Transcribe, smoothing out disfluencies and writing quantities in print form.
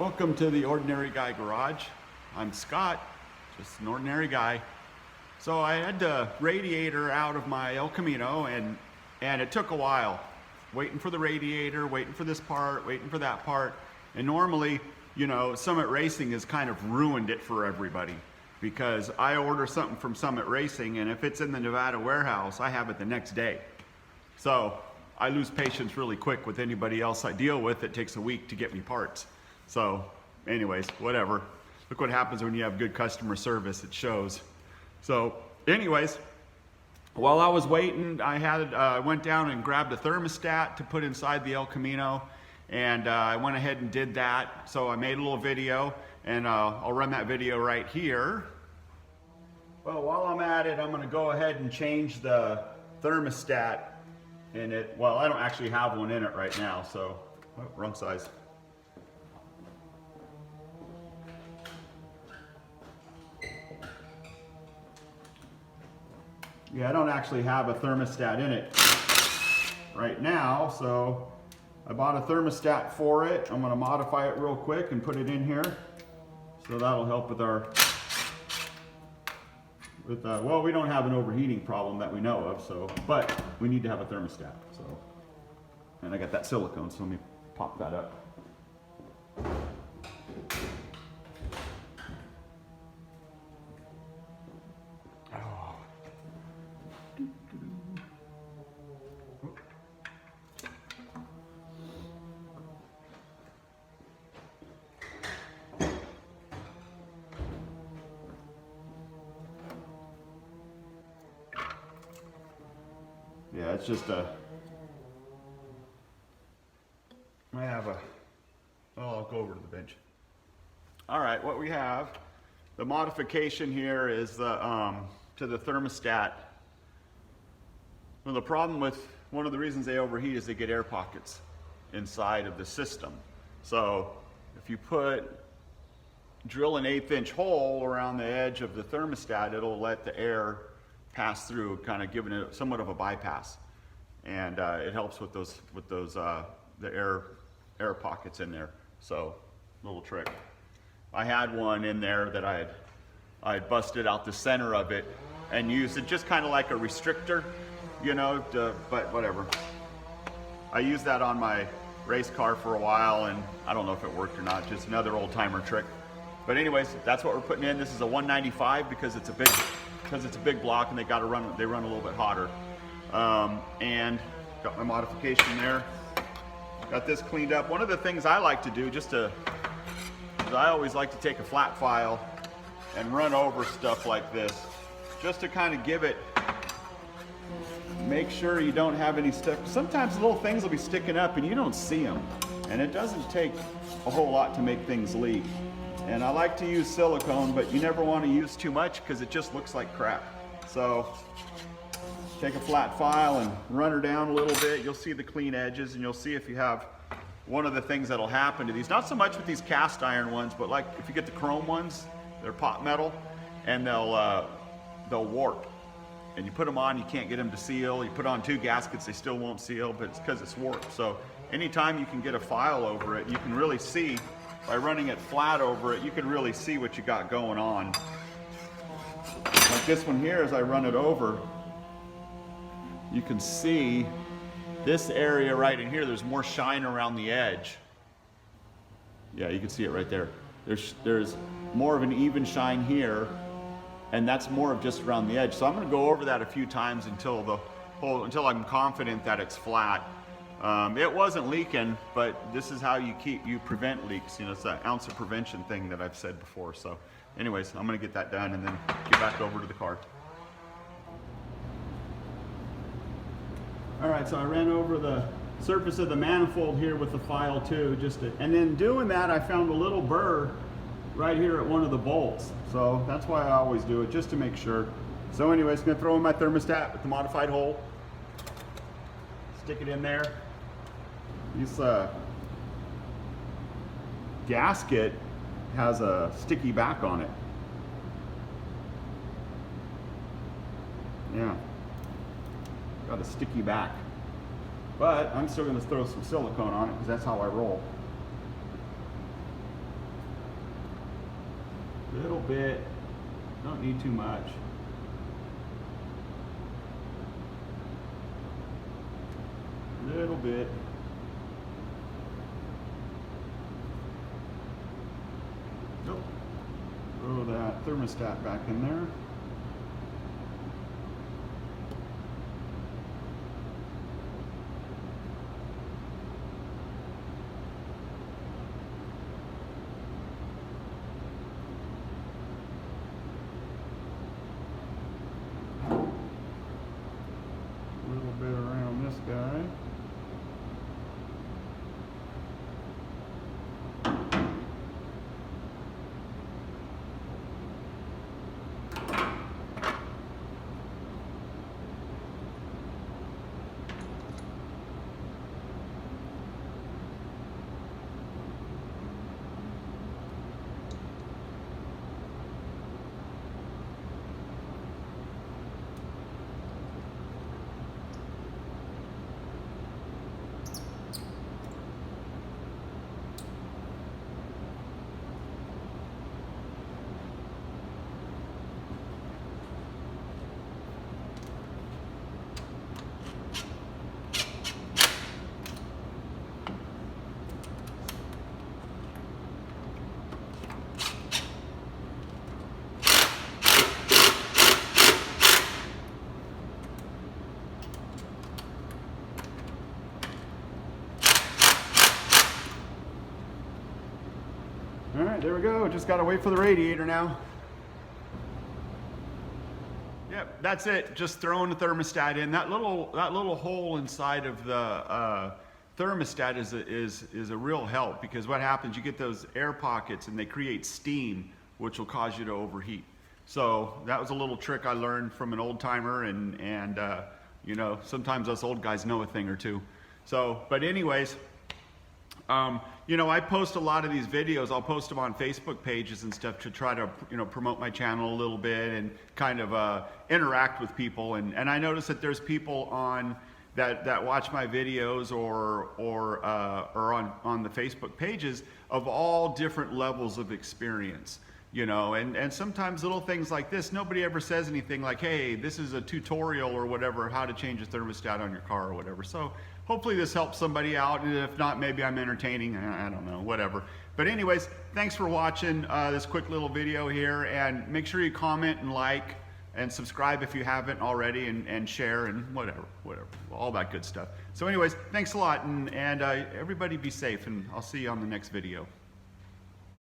Welcome to the Ordinary Guy Garage. I'm Scott, just an ordinary guy. So I had the radiator out of my El Camino and it took a while. Waiting for the radiator, waiting for this part, waiting for that part. And normally, you know, Summit Racing has kind of ruined it for everybody because I order something from Summit Racing and if it's in the Nevada warehouse, I have it the next day. So I lose patience really quick with anybody else I deal with. It takes a week to get me parts. So anyways, whatever. Look what happens when you have good customer service, it shows. So anyways, while I was waiting, I went down and grabbed a thermostat to put inside the El Camino, and I went ahead and did that. So I made a little video, and I'll run that video right here. Well, while I'm at it, I'm gonna go ahead and change the thermostat in it. Well, I don't actually have one in it right now, so, oh, wrong size. Yeah, I don't actually have a thermostat in it right now, so I bought a thermostat for it. I'm going to modify it real quick and put it in here. So that'll help with our, well, we don't have an overheating problem that we know of, so, but we need to have a thermostat, so. And I got that silicone, so let me pop that up. Yeah, it's just a, I have a, oh, I'll go over to the bench. All right, what we have, the modification here is the, to the thermostat. Well, the problem with, one of the reasons they overheat is they get air pockets inside of the system. So if you drill an 1/8 inch hole around the edge of the thermostat, it'll let the air pass through, kind of giving it somewhat of a bypass, and it helps with the air pockets in there. So, little trick. I had one in there that I had busted out the center of it and used it just kind of like a restrictor, you know. But whatever. I used that on my race car for a while, and I don't know if it worked or not. Just another old timer trick. But anyways, that's what we're putting in. This is a 195 because it's a big block and they run a little bit hotter. And got my modification there. Got this cleaned up. One of the things I like to do, I always like to take a flat file and run over stuff like this, just to kind of give it, make sure you don't have any stuff. Sometimes little things will be sticking up and you don't see them. And it doesn't take a whole lot to make things leak. And I like to use silicone, but you never want to use too much because it just looks like crap. So take a flat file and run her down a little bit. You'll see the clean edges, and you'll see if you have one of the things that'll happen to these. Not so much with these cast iron ones, but like if you get the chrome ones, they're pot metal, and they'll warp. And you put them on, you can't get them to seal. You put on 2 gaskets, they still won't seal, but it's because it's warped. So anytime you can get a file over it, you can really see. By running it flat over it, you can really see what you got going on. Like this one here, as I run it over, you can see this area right in here, there's more shine around the edge. Yeah, you can see it right there. There's more of an even shine here, and that's more of just around the edge. So I'm gonna go over that a few times until I'm confident that it's flat. It wasn't leaking, but this is how you prevent leaks. You know, it's that ounce of prevention thing that I've said before. So anyways, I'm gonna get that done and then get back over to the car. All right, so I ran over the surface of the manifold here with the file too, and then doing that, I found a little burr right here at one of the bolts. So that's why I always do it, just to make sure. So anyways, I'm gonna throw in my thermostat with the modified hole, stick it in there. This gasket has a sticky back on it. Yeah, got a sticky back. But I'm still going to throw some silicone on it because that's how I roll. Little bit, don't need too much. Little bit. Nope. Throw that thermostat back in there. A little bit around this guy. All right, there we go. Just got to wait for the radiator now. Yep, that's it. Just throwing the thermostat in. That little hole inside of the thermostat is a real help, because what happens, you get those air pockets and they create steam, which will cause you to overheat. So that was a little trick I learned from an old timer, and you know, sometimes us old guys know a thing or two. So, but anyways, you know, I post a lot of these videos. I'll post them on Facebook pages and stuff to try to, you know, promote my channel a little bit and kind of interact with people. And I notice that there's people on that watch my videos or on the Facebook pages of all different levels of experience. You know, and sometimes little things like this, nobody ever says anything like, hey, this is a tutorial or whatever, how to change a thermostat on your car or whatever. So hopefully this helps somebody out, and if not, maybe I'm entertaining, I don't know, whatever. But anyways, thanks for watching this quick little video here, and make sure you comment and like and subscribe if you haven't already, and share and whatever, all that good stuff. So anyways, thanks a lot, and everybody be safe, and I'll see you on the next video.